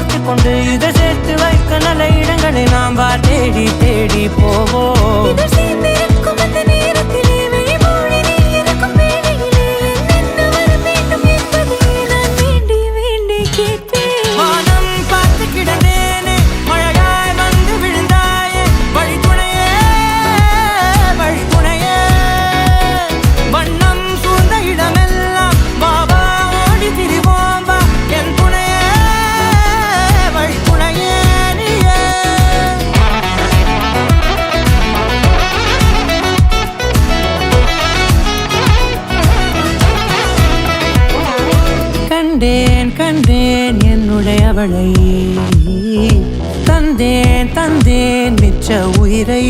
கோர்த்து கொண்டு இதை சேர்த்து வைக்க நல்ல இடங்களை நாம் தேடி தேடி போவோம். கண்டேன் கண்டேன் என்னுடையவளை, தந்தேன் தந்தேன் மிச்ச உயிரை.